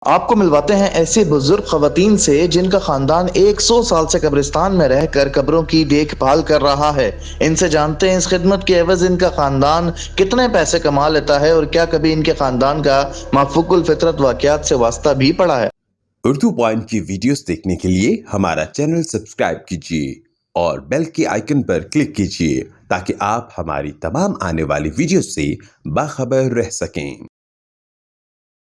आपको मिलवाते हैं ऐसी बुजुर्ग खवातीन से जिनका खानदान 100 साल से कब्रिस्तान में रहकर कब्रों की देखभाल कर रहा है। इनसे जानते हैं इस खिदमत के एवज इनका खानदान कितने पैसे कमा लेता है और क्या कभी इनके खानदान का माफूकुल फितरत वाकयात से वास्ता भी पड़ा है। उर्दू पॉइंट की वीडियोस देखने के लिए हमारा चैनल सब्सक्राइब कीजिए और बेल के आइकन पर क्लिक कीजिए ताकि आप हमारी तमाम आने वाली वीडियो से बाखबर रह सकें।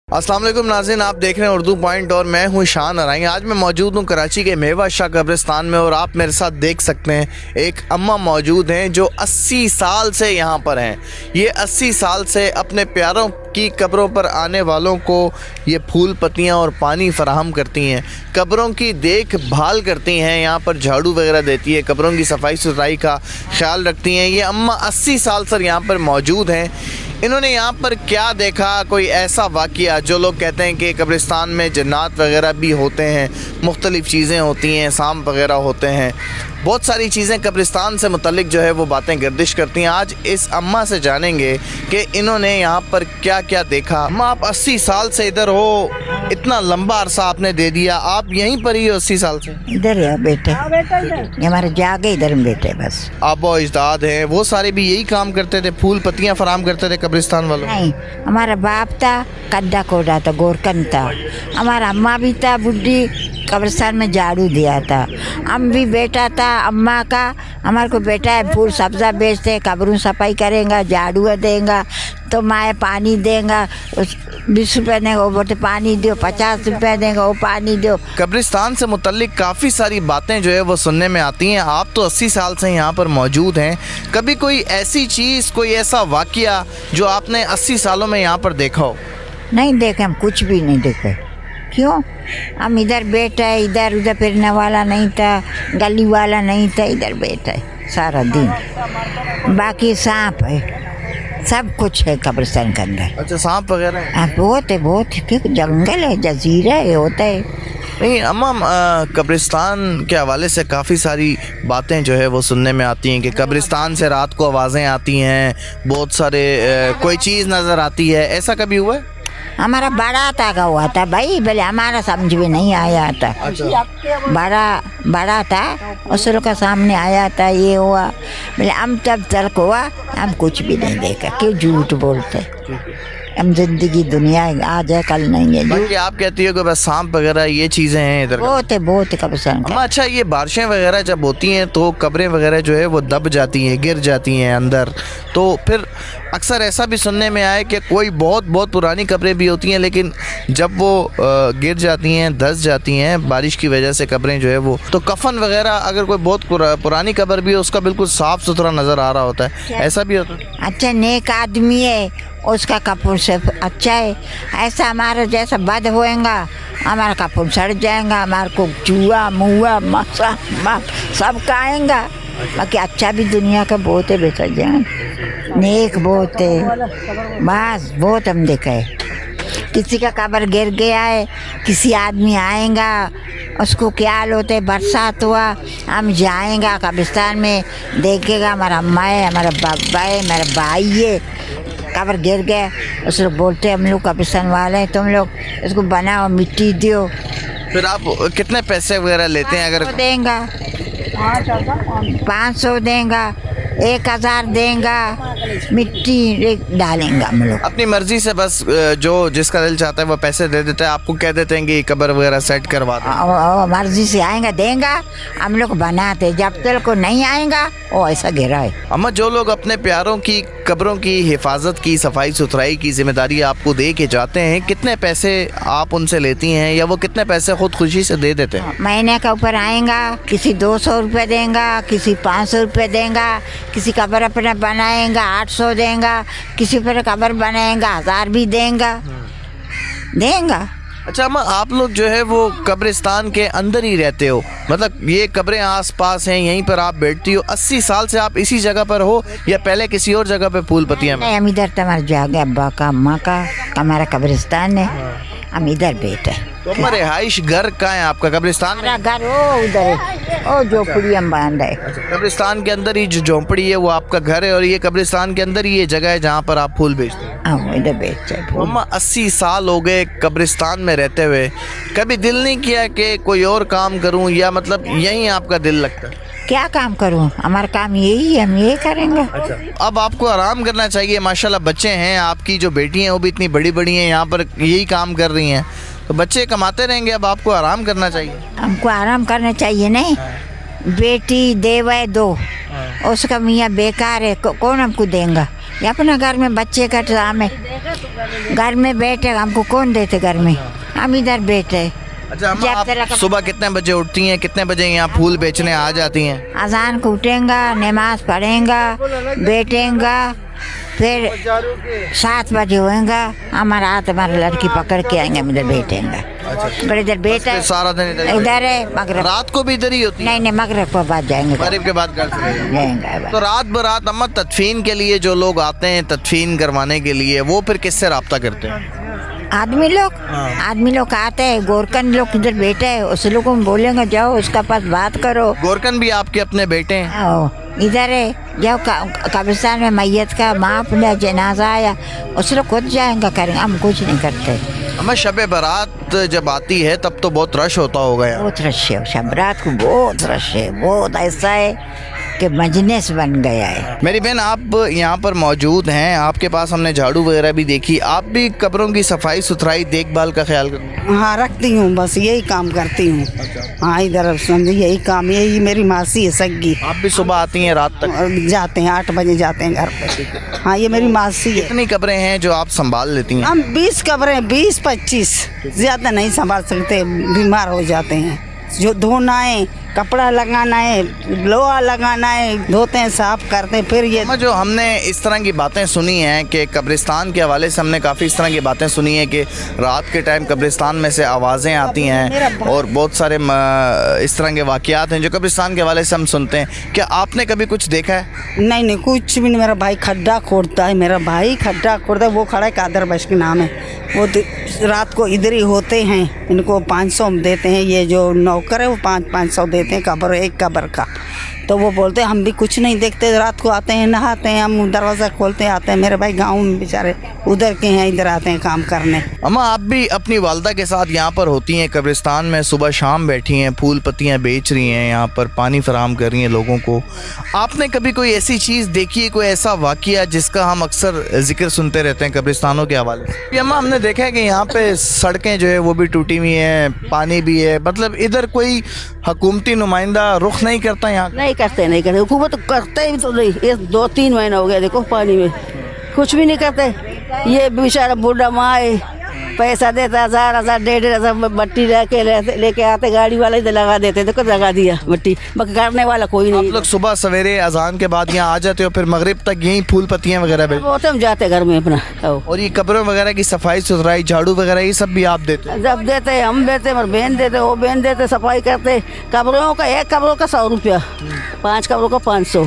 अस्सलाम वालेकुम नाज़रीन, आप देख रहे हैं उर्दू पॉइंट और मैं हूं शान अराई। आज मैं मौजूद हूं कराची के मेवा शाह कब्रिस्तान में और आप मेरे साथ देख सकते हैं एक अम्मा मौजूद हैं जो 80 साल से यहां पर हैं। ये 80 साल से अपने प्यारों की कब्रों पर आने वालों को ये फूल पत्तियां और पानी फराहम करती हैं, कब्रों की देखभाल करती हैं, यहाँ पर झाड़ू वगैरह देती है, कब्रों की सफाई सुथराई का ख्याल रखती हैं। ये अम्मा 80 साल से यहाँ पर मौजूद हैं। इन्होंने यहाँ पर क्या देखा, कोई ऐसा वाक़या जो लोग कहते हैं कि कब्रिस्तान में जन्नात वगैरह भी होते हैं, मुख्तलिफ़ चीज़ें होती हैं, सांप वगैरह होते हैं, बहुत सारी चीज़ें कब्रिस्तान से मुतल्लिक जो है वो बातें गर्दिश करती हैं। आज इस अम्मा से जानेंगे कि इन्होंने यहाँ पर क्या क्या देखा। अम्मा, आप 80 साल से इधर हो, इतना लंबा अरसा आपने दे दिया, आप यहीं पर ही हो 80 साल से? इधर है बेटे, ये हमारे जागे इधर में बेटे बस। आबो इजदाद हैं, वो सारे भी यही काम करते थे, फूल पत्तियाँ फराम करते थे कब्रिस्तान वालों? नहीं, हमारा बाप था कद्दा कोड़ा था, गोरकन था। हमारा अम्मा भी था बुढ़ी, कब्रिस्तान में झाड़ू दिया था। हम भी बेटा था अम्मा का, हमारे को बेटा है फूल सब्ज़ा बेचते, कब्रों सफाई करेगा, झाड़ू देगा तो माए पानी देगा, 20 रुपये देगा वो बोलते पानी दो, 50 रुपये देगा वो पानी दो। कब्रिस्तान से मुतल्लिक काफ़ी सारी बातें जो है वो सुनने में आती हैं। आप तो 80 साल से यहाँ पर मौजूद हैं, कभी कोई ऐसी चीज़, कोई ऐसा वाक़या जो आपने 80 सालों में यहाँ पर देखा हो? नहीं देखे, हम कुछ भी नहीं देखे। क्यों? हम इधर बैठे, इधर उधर फिरने वाला नहीं था, गली वाला नहीं था, इधर बैठे सारा दिन। बाकी सांप है, सब कुछ है कब्रिस्तान के अंदर। अच्छा, सांप वगैरह? बहुत है, बहुत है, जंगल है, जजीरा है, होता है। नहीं अम्मा, कब्रिस्तान के हवाले से काफ़ी सारी बातें जो है वो सुनने में आती हैं कि कब्रिस्तान से रात को आवाज़ें आती हैं, बहुत सारे कोई चीज़ नज़र आती है, ऐसा कभी हुआ है? हमारा बारात आगा हुआ था भाई, भले हमारा समझ में नहीं आया था। अच्छा। बड़ा था, उस लोग का सामने आया था, ये हुआ, बोले हम तब तक हुआ, हम कुछ भी नहीं देखा। क्यों झूठ बोलते? हम जिंदगी दुनिया आज है कल नहीं है। बाकी आप कहती हो कि बस सांप वगैरह ये चीज़ें हैं इधर? बहुत है कब्रिस्तान का। अच्छा, ये बारिशें वगैरह जब होती हैं तो कब्रें वगैरह जो है वो दब जाती हैं, गिर जाती हैं अंदर, तो फिर अक्सर ऐसा भी सुनने में आया कि कोई बहुत पुरानी कब्रें भी होती हैं, लेकिन जब वो गिर जाती हैं, धंस जाती हैं बारिश की वजह से कब्रें जो है वो, तो कफन वगैरह अगर कोई बहुत पुरानी कब्र भी है उसका बिल्कुल साफ़ सुथरा नज़र आ रहा होता है, ऐसा भी होता है? अच्छा, नेक आदमी है, उसका कपूर से अच्छा है। ऐसा हमारा जैसा बद होएगा, हमारा कपूर सड़ जाएगा, हमारे को चूहा मुआ मसा सब खाएंगा। बाकी अच्छा भी दुनिया का बहुत है बेटा जान, नेक बहुत है, बस बहुत हम देखा है। किसी का कब्र गिर गया है, किसी आदमी आएगा, उसको क्या हाल होते, बरसात हुआ, हम जाएंगे कब्रिस्तान में, देखेगा हमारा अम्मा है, हमारा बाबा है, मेरा भाई है, कब्र गिर गया, उस लोग बोलते हम लोग कब्रिस्तान वाले हैं, तुम लोग इसको बनाओ, मिट्टी दो। फिर आप कितने पैसे वगैरह लेते हैं? अगर देंगा 500 देंगा, 1000 देंगा, मिट्टी डालेंगे हम लोग अपनी मर्जी से, बस जो जिसका दिल चाहता है वो पैसे दे देता है, आपको कह देते हैं कि कब्र वगैरह सेट करवा दो। मर्जी से आएगा देंगा, हम लोग बनाते, जब तक को नहीं आएगा वो ऐसा गिरा है। अम्मा, जो लोग अपने प्यारों की कब्रों की हिफाजत की, सफाई सुथराई की जिम्मेदारी आपको दे के जाते हैं, कितने पैसे आप उनसे लेती हैं या वो कितने पैसे खुद खुशी से दे देते हैं? महीने का ऊपर आएगा, किसी 200 रुपये देगा, किसी 500 रुपये देगा, किसी कब्र अपना बनाएगा 800 देगा, किसी पर कब्र बनाएगा 1000 भी देगा। अच्छा अम्मा, आप लोग जो है वो कब्रिस्तान के अंदर ही रहते हो, मतलब ये कब्रें आस-पास हैं, यहीं पर आप बैठती हो। 80 साल से आप इसी जगह पर हो या पहले किसी और जगह पे फूल पत्तियाँ में? नहीं, हम इधर तो हमारे जागे अब्बा का अम्मा का हमारा कब्रिस्तान है, हम इधर बैठे। तो अम्मा रिहाइश घर कहाँ है आपका? कब्रिस्तान में? हमारा घर वो उधर है, वो झोपड़ी हम बांध है। कब्रिस्तान के अंदर ही जो झोंपड़ी है वो आपका घर है और ये कब्रिस्तान के अंदर ही ये जगह है जहाँ पर आप फूल बेचते हैं? हाँ, इधर बेचते हैं फूल। अम्मा 80 साल हो गए कब्रिस्तान में रहते हुए, कभी दिल नहीं किया कि कोई और काम करूं या मतलब यहीं आपका दिल लगता है? क्या काम करूँ, हमारा काम यही है, हम यही करेंगे। अब आपको आराम करना चाहिए, माशाल्लाह बच्चे हैं, आपकी जो बेटी हैं वो भी इतनी बड़ी बड़ी हैं, यहाँ पर यही काम कर रही हैं, तो बच्चे कमाते रहेंगे, अब आपको आराम करना चाहिए। हमको आराम करना चाहिए। नहीं, बेटी देवे दो, उसका मियाँ बेकार है, कौन हमको देंगे? ये अपना घर में बच्चे का काम है, घर में बैठे हमको कौन देते घर में, हम इधर बैठे। अच्छा अम्मा, आप सुबह कितने बजे उठती हैं, कितने बजे यहाँ फूल बेचने आ जाती हैं? अजान को उठेंगा, नमाज पढ़ेंगा, बैठेंगा, फिर 7 बजे होएगा, हमारा हाथ हमारा लड़की पकड़ के आएंगे, हम इधर बैठेंगे। बड़े इधर बैठे सारा दिन इधर है, मगरब रात को भी इधर ही होती है? नहीं नहीं, मगरब के बाद जाएंगे, मगरिब के बाद घर चले जाएंगे। तो रात बरात अम्मा तदफीन के लिए जो लोग आते हैं तदफीन करवाने के लिए, वो फिर किससे रब्ता करते हैं? आदमी लोग आते हैं, गोरकन लोग इधर बैठे हैं, उस लोगों को बोलेंगे जाओ उसका पास बात करो। गोरकन भी आपके अपने बेटे हैं? आओ इधर है, जाओ कब्रिस्तान में मैयत का माप लिया, जनाजा आया, उस लोग खुद जाएंगे करेंगे, हम कुछ नहीं करते। अम्मा शब बारात जब आती है तब तो बहुत रश होता होगा यार? बहुत रश है, शब रात को बहुत रश है, बहुत ऐसा है कि मजलिस बन गया है। मेरी बहन आप यहाँ पर मौजूद हैं, आपके पास हमने झाड़ू वगैरह भी देखी, आप भी कब्रों की सफाई सुथराई देखभाल का ख्याल करते हैं? हाँ रखती हूँ, बस यही काम करती हूँ। हाँ इधर समझिए यही काम, यही मेरी मासी है सग्गी। आप भी सुबह आती हैं रात तक? जाते हैं 8 बजे जाते हैं घर पे। हाँ ये मेरी मासी है। कितनी कब्रें हैं जो आप संभाल लेती हैं? हम 20 कब्रें, 20-25, ज़्यादा नहीं संभाल सकते, बीमार हो जाते हैं। जो धोना है, कपड़ा लगाना है, लोहा लगाना है, धोते हैं, साफ करते हैं, फिर ये अम्मा जो हमने इस तरह की बातें सुनी हैं कि कब्रिस्तान के हवाले से हमने काफ़ी इस तरह की बातें सुनी हैं कि रात के टाइम कब्रिस्तान में से आवाज़ें आती हैं और बहुत सारे इस तरह के वाक़यात हैं जो कब्रिस्तान के हवाले से हम सुनते हैं, क्या आपने कभी कुछ देखा है? नहीं कुछ भी नहीं। मेरा भाई खड्डा खोदता है, मेरा भाई खड्डा खोदता है, वो खड़ा है, कादर बश के नाम है, वो रात को इधर ही होते हैं, इनको 500 देते हैं, ये जो नौकर है वो 500 देते हैं कब्र, एक कब्र का। तो वो बोलते हैं हम भी कुछ नहीं देखते, रात को आते हैं, नहाते हैं, हम दरवाज़ा खोलते आते हैं। मेरे भाई गांव में बेचारे उधर के हैं, इधर आते हैं काम करने। अम्मा आप भी अपनी वालदा के साथ यहाँ पर होती हैं कब्रिस्तान में, सुबह शाम बैठी हैं, फूल पत्तियाँ बेच रही हैं, यहाँ पर पानी फराहम कर रही हैं लोगों को। आपने कभी कोई ऐसी चीज़ देखी है, कोई ऐसा वाक़या जिसका हम अक्सर जिक्र सुनते रहते हैं कब्रिस्तानों के हवाले से? अम्मा हमने देखा है कि यहाँ पे सड़कें जो है वो भी टूटी हुई हैं, पानी भी है, मतलब इधर कोई हुकूमती नुमाइंदा रुख नहीं करता यहाँ? नहीं करते हुकूमत करते ही तो नहीं। ये 2-3 महीना हो गया देखो, पानी में कुछ भी नहीं करते। ये बेचारा बूढ़ा माँ है, पैसा देता 1000, 1,500 मट्टी लेके आते, गाड़ी वाले इधर लगा देते, देखो लगा दिया मट्टी, बाकी करने वाला कोई नहीं। आप लोग सुबह सवेरे अजान के बाद यहाँ आ जाते हो, फिर मगरिब तक यहीं फूल पत्तियाँ वगैरह बेच? वो तो हम जाते घर में अपना। और ये कब्रों वगैरह की सफाई सुथराई, झाड़ू वगैरह ये सब भी आप देते हो? जब देते हम देते, हमारे बहन देते, वो बहन देते, सफाई करते। कब्रों का एक कब्रों का 100 रुपया, 5 कब्रों का 500।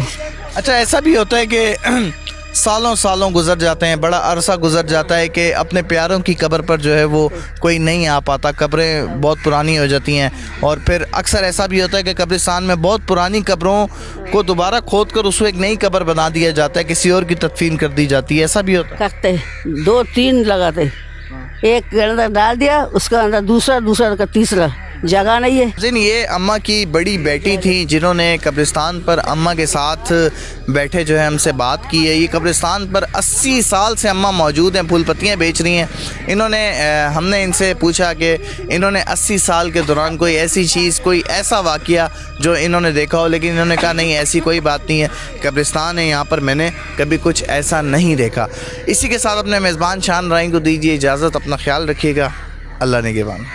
अच्छा ऐसा भी होता है कि सालों गुजर जाते हैं, बड़ा अरसा गुजर जाता है कि अपने प्यारों की कब्र पर जो है वो कोई नहीं आ पाता, कब्रें बहुत पुरानी हो जाती हैं, और फिर अक्सर ऐसा भी होता है कि कब्रिस्तान में बहुत पुरानी कब्रों को दोबारा खोद कर उसको एक नई कब्र बना दिया जाता है, किसी और की तदफीन कर दी जाती है, ऐसा भी होता है? करते 2-3 लगाते, एक के अंदर डाल दिया, उसका अंदर दूसरा का तीसरा, जगह नहीं है। जिन ये अम्मा की बड़ी बेटी थी जिन्होंने कब्रिस्तान पर अम्मा के साथ बैठे जो है हमसे बात की है। ये कब्रिस्तान पर 80 साल से अम्मा मौजूद हैं, फूल पत्तियाँ बेच रही हैं। इन्होंने हमने इनसे पूछा कि इन्होंने 80 साल के दौरान कोई ऐसी चीज़, कोई ऐसा वाक़या जो इन्होंने देखा हो, लेकिन इन्होंने कहा नहीं ऐसी कोई बात नहीं है, कब्रिस्तान है यहाँ पर, मैंने कभी कुछ ऐसा नहीं देखा। इसी के साथ अपने मेज़बान शान राइन को दीजिए इजाज़त, अपना ख्याल रखिएगा, अल्लाह निगहबान।